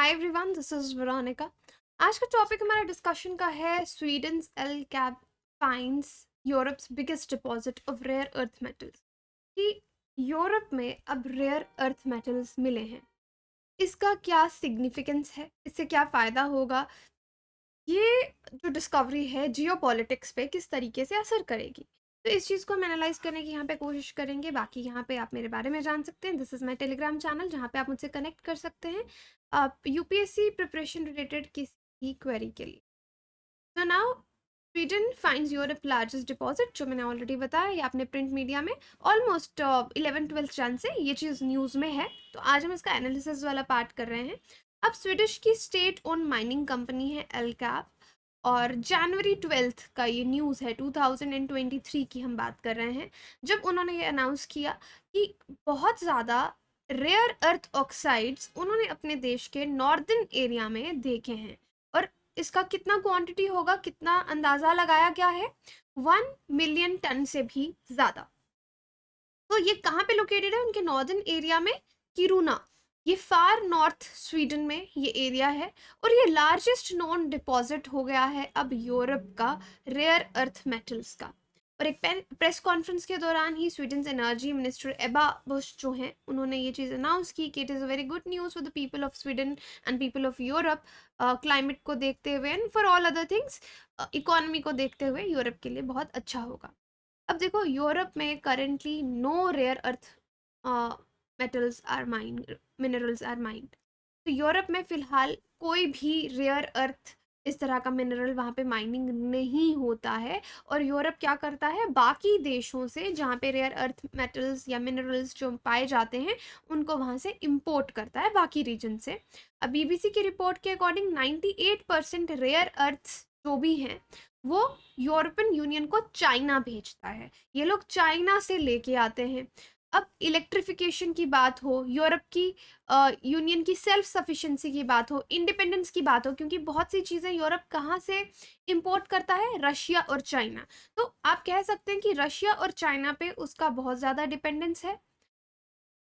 Hi everyone, this is Veronica. आज का topic हमारा डिस्कशन का है Sweden's LKAB finds Europe's biggest deposit of rare earth metals. कि यूरोप में अब रेयर अर्थ मेटल्स मिले हैं, इसका क्या सिग्निफिकेंस है, इससे क्या फ़ायदा होगा, ये जो डिस्कवरी है जियोपॉलिटिक्स पे किस तरीके से असर करेगी। तो इस चीज़ को हम एनालाइज करने की यहाँ पे कोशिश करेंगे। बाकी यहाँ पे आप मेरे बारे में जान सकते हैं। This is my Telegram channel जहाँ पे आप मुझसे कनेक्ट कर सकते हैं आप यूपीएससी प्रिपरेशन रिलेटेड किसी भी क्वेरी के लिए। तो now Sweden finds Europe largest deposit, जो मैंने ऑलरेडी बताया, ये आपने प्रिंट मीडिया में ऑलमोस्ट 11-12 जन से ये चीज़ न्यूज़ में है। तो आज हम इसका एनालिसिस वाला पार्ट कर रहे हैं। अब स्वीडिश की स्टेट ओन माइनिंग कंपनी है एल कैप, और जनवरी 12 का ये न्यूज़ है, 2023 की हम बात कर रहे हैं, जब उन्होंने ये अनाउंस किया कि बहुत ज़्यादा रेयर अर्थ ऑक्साइड्स उन्होंने अपने देश के नॉर्दर्न एरिया में देखे हैं। और इसका कितना क्वांटिटी होगा, कितना अंदाज़ा लगाया गया है, 1 मिलियन टन से भी ज़्यादा। तो ये कहाँ पे लोकेटेड है? उनके नॉर्दर्न एरिया में, किरूना, ये फार नॉर्थ स्वीडन में ये एरिया है। और ये लार्जेस्ट नोन डिपॉजिट हो गया है अब यूरोप का रेयर अर्थ मेटल्स का। और एक प्रेस कॉन्फ्रेंस के दौरान ही स्वीडन एनर्जी मिनिस्टर एबा बुश जो हैं, उन्होंने ये चीज़ अनाउंस की कि it is a very good news for the people of Sweden and people of Europe, climate को देखते हुए and for all other things, economy को देखते हुए यूरोप के लिए बहुत अच्छा होगा। अब देखो, यूरोप में currently no rare earth metals are mined, minerals are mined. तो यूरोप में फ़िलहाल कोई भी रेयर अर्थ इस तरह का मिनरल वहाँ पे माइनिंग नहीं होता है। और यूरोप क्या करता है, बाकी देशों से जहाँ पे रेयर अर्थ मेटल्स या मिनरल्स जो पाए जाते हैं, उनको वहाँ से इम्पोर्ट करता है बाकी रीजन से। अब बीबीसी की रिपोर्ट के अकॉर्डिंग 98% रेयर अर्थ्स जो भी हैं, वो यूरोपियन यूनियन को चाइना भेजता है। ये लोग चाइना से लेके आते हैं। अब इलेक्ट्रिफिकेशन की बात हो, यूरोप की यूनियन की सेल्फ सफिशिएंसी की बात हो, इंडिपेंडेंस की बात हो, क्योंकि बहुत सी चीज़ें यूरोप कहाँ से इंपोर्ट करता है, रशिया और चाइना। तो आप कह सकते हैं कि रशिया और चाइना पे उसका बहुत ज़्यादा डिपेंडेंस है।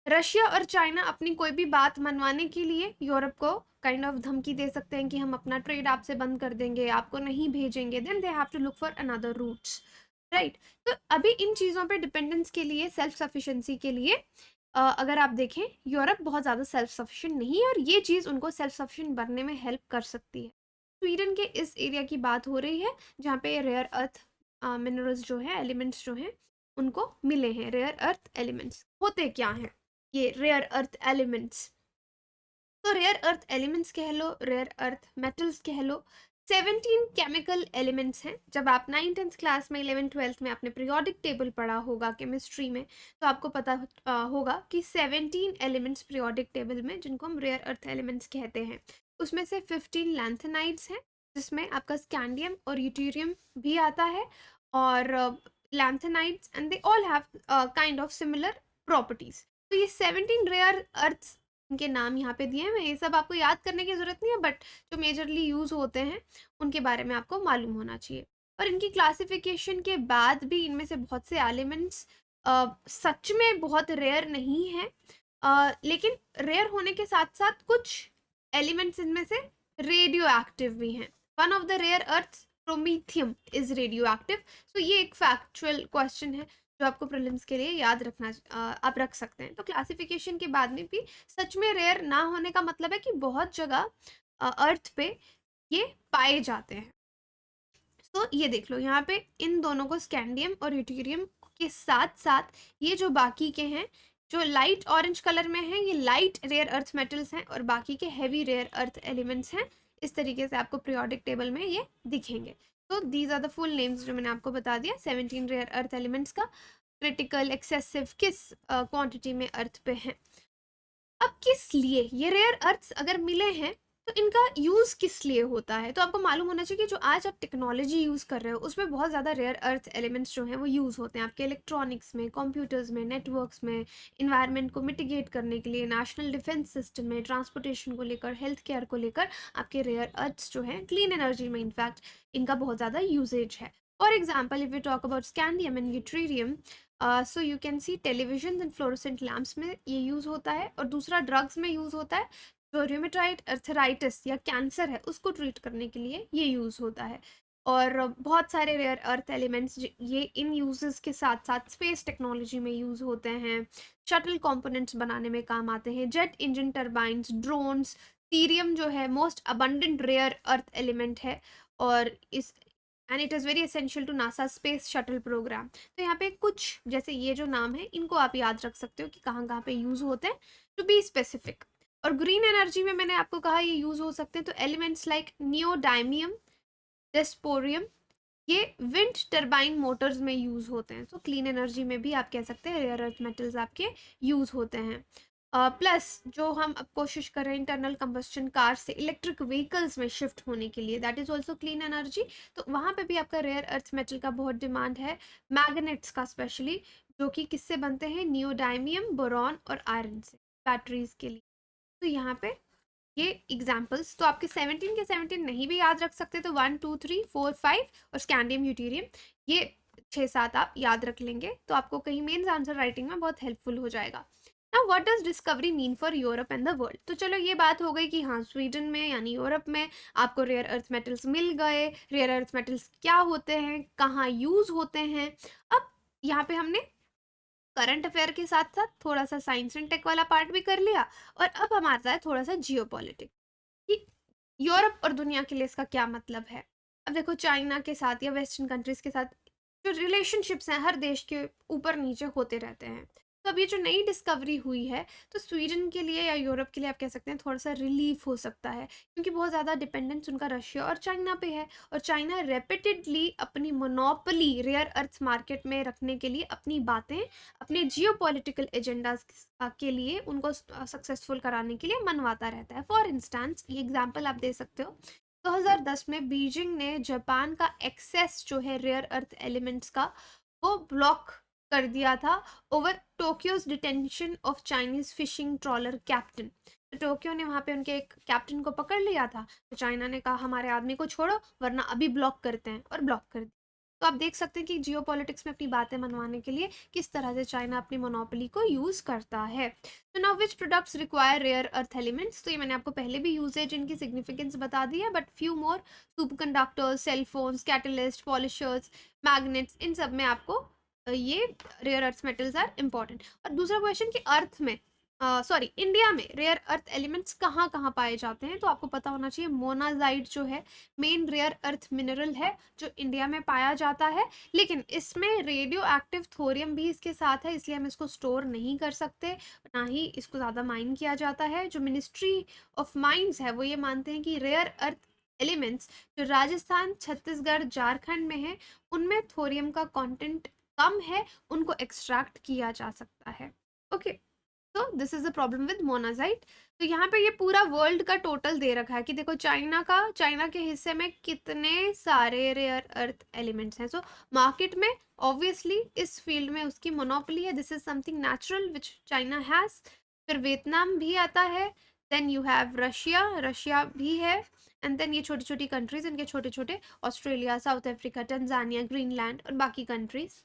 रशिया और चाइना अपनी कोई भी बात मनवाने के लिए यूरोप को काइंड ऑफ धमकी दे सकते हैं कि हम अपना ट्रेड आपसे बंद कर देंगे, आपको नहीं भेजेंगे, then they have to look for another routes, right. तो अभी इन चीज़ों पे डिपेंडेंस के लिए, सेल्फ सफिशिएंसी के लिए, अगर आप देखें, यूरोप बहुत ज़्यादा सेल्फ सफिशिएंट नहीं है, और ये चीज़ उनको सेल्फ सफिशिएंट बनने में हेल्प कर सकती है। स्वीडन के इस एरिया की बात हो रही है जहाँ पे रेयर अर्थ मिनरल्स जो है, एलिमेंट्स जो हैं, उनको मिले हैं। रेयर अर्थ एलिमेंट्स होते क्या हैं, ये रेयर अर्थ एलिमेंट्स? तो रेयर अर्थ एलिमेंट्स कह लो, रेयर अर्थ मेटल्स कह लो, 17 केमिकल एलिमेंट्स हैं। जब आप 9th क्लास में, 11th-12th में आपने पीरियोडिक टेबल पढ़ा होगा केमिस्ट्री में, तो आपको पता होगा कि 17 एलिमेंट्स पीरियोडिक टेबल में, जिनको हम रेयर अर्थ एलिमेंट्स कहते हैं, उसमें से 15 लैंथेनाइड्स हैं, जिसमें आपका स्कैंडियम और यूटेरियम भी आता है। और lanthanides and they all have kind of similar properties. तो ये 17 रेयर अर्थ्स, इनके नाम यहाँ पे दिए हैं। ये सब आपको याद करने की ज़रूरत नहीं है, बट जो मेजरली यूज़ होते हैं उनके बारे में आपको मालूम होना चाहिए। और इनकी क्लासिफिकेशन के बाद भी इनमें से बहुत से एलिमेंट्स सच में बहुत रेयर नहीं है, लेकिन रेयर होने के साथ साथ कुछ एलिमेंट्स इनमें से रेडियो एक्टिव भी हैं। One of the rare earths, promethium, is radioactive. So ये एक फैक्चुअल क्वेश्चन है जो आपको प्रीलिम्स के लिए याद रखना, आप रख सकते हैं। तो क्लासिफिकेशन के बाद में भी सच में रेयर ना होने का मतलब है कि बहुत जगह अर्थ पे ये पाए जाते हैं। तो ये देख लो, यहाँ पे इन दोनों को, स्कैंडियम और यूटेरियम के साथ साथ ये जो बाकी के हैं, जो लाइट ऑरेंज कलर में हैं, ये लाइट रेयर अर्थ मेटल्स हैं, और बाकी के हैवी रेयर अर्थ एलिमेंट्स हैं। इस तरीके से आपको पीरियोडिक टेबल में ये दिखेंगे। तो these are the full names जो मैंने आपको बता दिया 17 रेयर अर्थ एलिमेंट्स का। क्रिटिकल, एक्सेसिव किस क्वांटिटी में अर्थ पे हैं। अब किस लिए ये रेयर अर्थ्स अगर मिले हैं, तो इनका यूज़ किस लिए होता है? तो आपको मालूम होना चाहिए कि जो आज आप टेक्नोलॉजी यूज़ कर रहे हो, उसमें बहुत ज़्यादा रेयर अर्थ एलिमेंट्स जो हैं वो यूज़ होते हैं आपके इलेक्ट्रॉनिक्स में, कंप्यूटर्स में, नेटवर्क्स में, इन्वायरमेंट को मिटिगेट करने के लिए, नेशनल डिफेंस सिस्टम में, ट्रांसपोर्टेशन को लेकर, हेल्थ केयर को लेकर, आपके रेयर अर्थ्स जो हैं, क्लीन एनर्जी में इनफैक्ट इनका बहुत ज़्यादा यूजेज है। For example, if you talk about scandium and yttrium, so you can see television and fluorescent lamps में ये यूज़ होता है, और दूसरा ड्रग्स में यूज़ होता है। जो रूमेटॉइड अर्थराइटिस या कैंसर है उसको ट्रीट करने के लिए ये यूज़ होता है। और बहुत सारे रेयर अर्थ एलिमेंट्स ये इन यूजेस के साथ साथ स्पेस टेक्नोलॉजी में यूज़ होते हैं, शटल कंपोनेंट्स बनाने में काम आते हैं, jet engine turbines, drones. Cerium जो है most abundant rare earth element है, और इस and it is very essential to NASA space shuttle programme. तो यहाँ पे कुछ जैसे ये जो नाम है इनको आप याद रख सकते हो कि कहाँ कहाँ पे यूज़ होते हैं, टू बी स्पेसिफिक। और ग्रीन एनर्जी में मैंने आपको कहा ये यूज़ हो सकते हैं, तो एलिमेंट्स लाइक नियोडाइमियम, डेस्पोरियम, ये विंड टरबाइन मोटर्स में यूज़ होते हैं। तो क्लीन एनर्जी में भी आप कह सकते हैं रेयर अर्थ मेटल्स आपके यूज़ होते हैं। प्लस जो हम अब कोशिश कर रहे हैं इंटरनल कंबस्शन कार से इलेक्ट्रिक व्हीकल्स में शिफ्ट होने के लिए, that is also clean energy. तो वहाँ पे भी आपका रेयर अर्थ मेटल का बहुत डिमांड है, मैग्नेट्स का स्पेशली, जो कि किससे बनते हैं, नियोडाइमियम, बोरॉन और आयरन से, बैटरीज के लिए। तो यहाँ पे ये एग्जाम्पल्स तो आपके 17 के 17 नहीं भी याद रख सकते, तो 1 2 3 4 5 और स्कैंडियम यूटेरियम, ये 6-7 आप याद रख लेंगे तो आपको कहीं मेंस आंसर राइटिंग में बहुत हेल्पफुल हो जाएगा। Now what does discovery mean for Europe and the world. तो चलो ये बात हो गई कि हाँ स्वीडन में यानी यूरोप में आपको रेयर अर्थ मेटल्स मिल गए। रेयर अर्थ मेटल्स क्या होते हैं, कहाँ यूज होते हैं। अब यहाँ पे हमने करंट अफेयर के साथ साथ थोड़ा सा साइंस एंड टेक वाला पार्ट भी कर लिया, और अब हम आता है थोड़ा सा जियोपॉलिटिक्स कि यूरोप और दुनिया के लिए इसका क्या मतलब है। अब देखो चाइना के साथ या वेस्टर्न कंट्रीज के साथ जो रिलेशनशिप्स हैं हर देश के ऊपर नीचे होते रहते हैं। तो अब ये जो नई डिस्कवरी हुई है, तो स्वीडन के लिए या यूरोप के लिए आप कह सकते हैं थोड़ा सा रिलीफ हो सकता है, क्योंकि बहुत ज़्यादा डिपेंडेंस उनका रशिया और चाइना पे है। और चाइना रेपिटेडली अपनी मोनोपोली रेयर अर्थ मार्केट में रखने के लिए अपनी बातें अपने जियोपॉलिटिकल एजेंडाज के लिए उनको सक्सेसफुल कराने के लिए मनवाता रहता है। फॉर इंस्टेंस ये एग्जांपल आप दे सकते हो, 2010 में बीजिंग ने जापान का एक्सेस जो है रेयर अर्थ एलिमेंट्स का वो ब्लॉक कर दिया था over Tokyo's detention of Chinese fishing trawler captain. तो टोक्यो ने वहाँ पे उनके एक कैप्टन को पकड़ लिया था, तो चाइना ने कहा हमारे आदमी को छोड़ो वरना अभी ब्लॉक करते हैं, और ब्लॉक कर दिया। तो आप देख सकते हैं कि जियोपॉलिटिक्स में अपनी बातें मनवाने के लिए किस तरह से चाइना अपनी मोनोपोली को यूज़ करता है। तो now which products require rare earth elements, तो ये मैंने आपको पहले भी यूजेज इनकी सिग्निफिकेंस बता दी है, but few more, superconductors, cellphones, catalyst, polishers, magnets, इन सब में आपको ये rare earth metals are important. और दूसरा क्वेश्चन कि अर्थ में सॉरी इंडिया में रेयर अर्थ एलिमेंट्स कहाँ कहाँ पाए जाते हैं, तो आपको पता होना चाहिए मोनाजाइट जो है मेन रेयर अर्थ मिनरल है जो इंडिया में पाया जाता है, लेकिन इसमें रेडियो एक्टिव थोरियम भी इसके साथ है, इसलिए हम इसको स्टोर नहीं कर सकते, ना ही इसको ज़्यादा माइन किया जाता है। जो मिनिस्ट्री ऑफ माइंस है वो ये मानते हैं कि रेयर अर्थ एलिमेंट्स जो राजस्थान, छत्तीसगढ़, झारखंड में है उनमें थोरियम का कंटेंट कम है, उनको एक्सट्रैक्ट किया जा सकता है। ओके, तो this is the problem with monazite. तो यहाँ पे ये पूरा वर्ल्ड का टोटल दे रखा है कि देखो चाइना के हिस्से में कितने सारे रेयर अर्थ एलिमेंट्स हैं। सो मार्केट में ऑब्वियसली इस फील्ड में उसकी मोनोपोली है, this is something natural which China has. फिर वियतनाम भी आता है, देन यू हैव रशिया भी है, एंड देन ये छोटी छोटी कंट्रीज, इनके छोटे छोटे ऑस्ट्रेलिया, साउथ अफ्रीका, टंजानिया, ग्रीनलैंड और बाकी कंट्रीज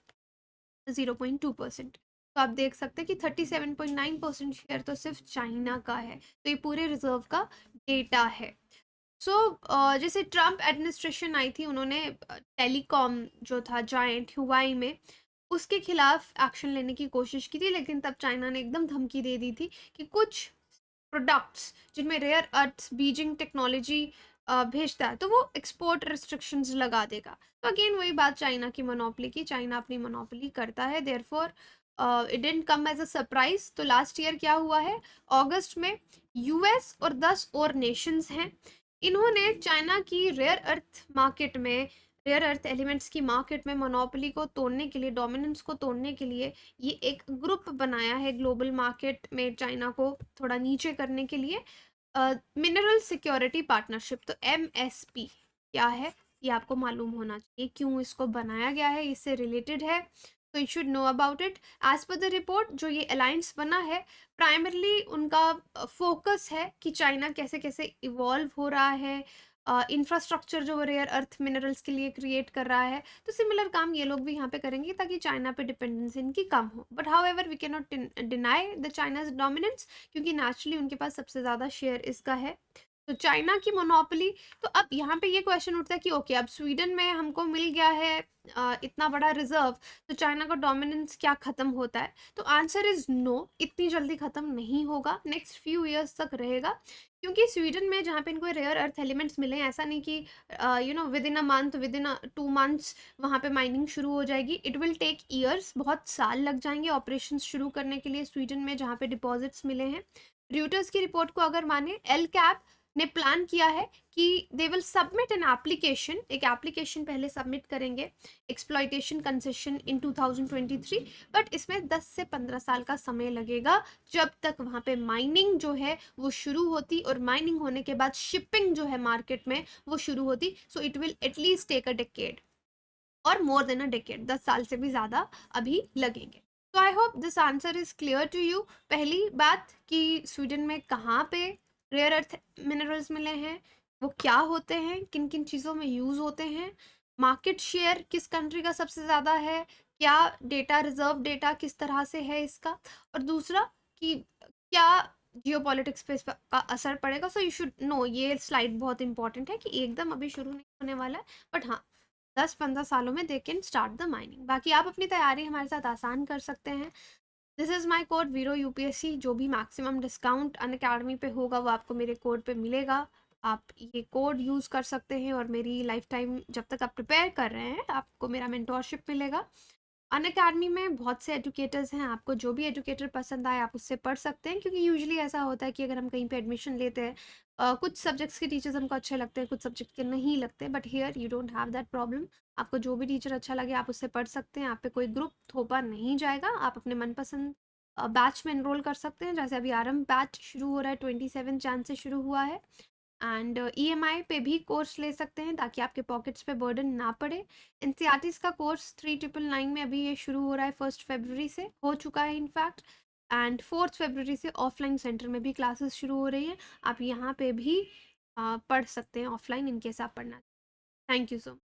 0.2%। तो आप देख सकते हैं कि 37.9% शेयर तो सिर्फ चाइना का है। तो ये पूरे रिजर्व का डेटा है। सो जैसे ट्रम्प एडमिनिस्ट्रेशन आई थी, उन्होंने टेलीकॉम जो था जायंट हुआई में उसके खिलाफ एक्शन लेने की कोशिश की थी, लेकिन तब चाइना ने एकदम धमकी दे दी थी कि कुछ प्रोडक्ट्स जिनमें रेयर अर्थ्स बीजिंग टेक्नोलॉजी भेजता है तो वो एक्सपोर्ट रिस्ट्रिक्शंस लगा देगा। तो अगेन वही बात चाइना की मोनोपोली की, चाइना अपनी मोनोपोली करता है, therefore it didn't come as a surprise. तो लास्ट ईयर क्या हुआ है, अगस्त में यूएस और 10 और नेशंस हैं, इन्होंने चाइना की रेयर अर्थ मार्केट में, रेयर अर्थ एलिमेंट्स की मार्केट में मोनोपोली को तोड़ने के लिए, डोमिनेंस को तोड़ने के लिए ये एक ग्रुप बनाया है ग्लोबल मार्केट में चाइना को थोड़ा नीचे करने के लिए, मिनरल सिक्योरिटी पार्टनरशिप। तो एमएसपी क्या है ये आपको मालूम होना चाहिए, क्यों इसको बनाया गया है, इससे रिलेटेड है। तो you should know about it. As per the report जो ये अलायंस बना है, प्राइमरली उनका फोकस है कि चाइना कैसे कैसे इवॉल्व हो रहा है, इंफ्रास्ट्रक्चर जो रेयर अर्थ मिनरल्स के लिए क्रिएट कर रहा है। तो सिमिलर काम ये लोग भी यहाँ पे करेंगे ताकि चाइना पे डिपेंडेंस इनकी कम हो। But however we can not deny the China's dominance, क्योंकि नेचुरली उनके पास सबसे ज़्यादा शेयर इसका है। तो चाइना की मोनोपोली, तो अब यहाँ पे ये क्वेश्चन उठता है कि ओके, अब स्वीडन में हमको मिल गया है इतना बड़ा रिजर्व, तो चाइना का डोमिनेंस क्या ख़त्म होता है? तो आंसर इज़ नो, इतनी जल्दी ख़त्म नहीं होगा, नेक्स्ट फ्यू ईयर्स तक रहेगा। क्योंकि स्वीडन में जहाँ पे इनको रेयर अर्थ एलिमेंट्स मिले हैं, ऐसा नहीं कि with in a month, with in 2 months वहाँ पे माइनिंग शुरू हो जाएगी। इट विल टेक ईयर्स, बहुत साल लग जाएंगे ऑपरेशन शुरू करने के लिए स्वीडन में जहाँ पे डिपॉजिट्स मिले हैं। र्यूटर्स की रिपोर्ट को अगर माने, एल कैप ने प्लान किया है कि they will submit an application, एक एप्लीकेशन पहले सबमिट करेंगे एक्सप्लॉयटेशन कंसेशन इन 2023, बट इसमें 10 से 15 साल का समय लगेगा जब तक वहाँ पे माइनिंग जो है वो शुरू होती, और माइनिंग होने के बाद शिपिंग जो है मार्केट में वो शुरू होती। So it will at least take a decade or more then a decade, 10 साल से भी ज़्यादा अभी लगेंगे। तो I hope this answer is clear to you. पहली बात कि स्वीडन में कहाँ पे रेयर अर्थ मिनरल्स मिले हैं, वो क्या होते हैं, किन किन चीज़ों में यूज़ होते हैं, मार्केट शेयर किस कंट्री का सबसे ज़्यादा है, क्या डेटा, रिजर्व डेटा किस तरह से है इसका, और दूसरा कि क्या जियोपॉलिटिक्स पे इसका असर पड़ेगा। सो यू शुड नो, ये स्लाइड बहुत इंपॉर्टेंट है कि एकदम अभी शुरू नहीं होने वाला है, बट हाँ 10-15 सालों में they can start the mining. बाकी आप अपनी तैयारी हमारे साथ आसान कर सकते हैं। दिस इज़ माई कोड वीरो यूपीएससी। जो भी मैक्सिमम डिस्काउंट अनअकैडमी पे होगा वो आपको मेरे कोड पे मिलेगा। आप ये कोड यूज़ कर सकते हैं और मेरी लाइफ टाइम जब तक आप प्रिपेयर कर रहे हैं आपको मेरा मेंटोरशिप मिलेगा। अनअकैडमी में बहुत से एजुकेटर्स हैं, आपको जो भी एजुकेटर पसंद आए आप उससे पढ़ सकते हैं, क्योंकि यूजुअली ऐसा होता है कि अगर हम कहीं पे एडमिशन लेते हैं, कुछ सब्जेक्ट्स के टीचर्स हमको अच्छे लगते हैं, कुछ सब्जेक्ट के नहीं लगते, but here you don't have that problem. आपको जो भी टीचर अच्छा लगे आप उससे पढ़ सकते हैं, आप पे कोई ग्रुप थोपा नहीं जाएगा, आप अपने मनपसंद बैच में एनरोल कर सकते हैं। जैसे अभी आरंभ बैच शुरू हो रहा है, 27 Jan से शुरू हुआ है, एंड ईएमआई पे भी कोर्स ले सकते हैं ताकि आपके पॉकेट्स पे बर्डन ना पड़े। एनसीईआरटीज़ का कोर्स 3999 में अभी ये शुरू हो रहा है, 1 फरवरी से हो चुका है इनफैक्ट, एंड 4 फरवरी से ऑफलाइन सेंटर में भी क्लासेस शुरू हो रही हैं। आप यहाँ पे भी पढ़ सकते हैं ऑफलाइन इनकेस आप पढ़ना। Thank you so much.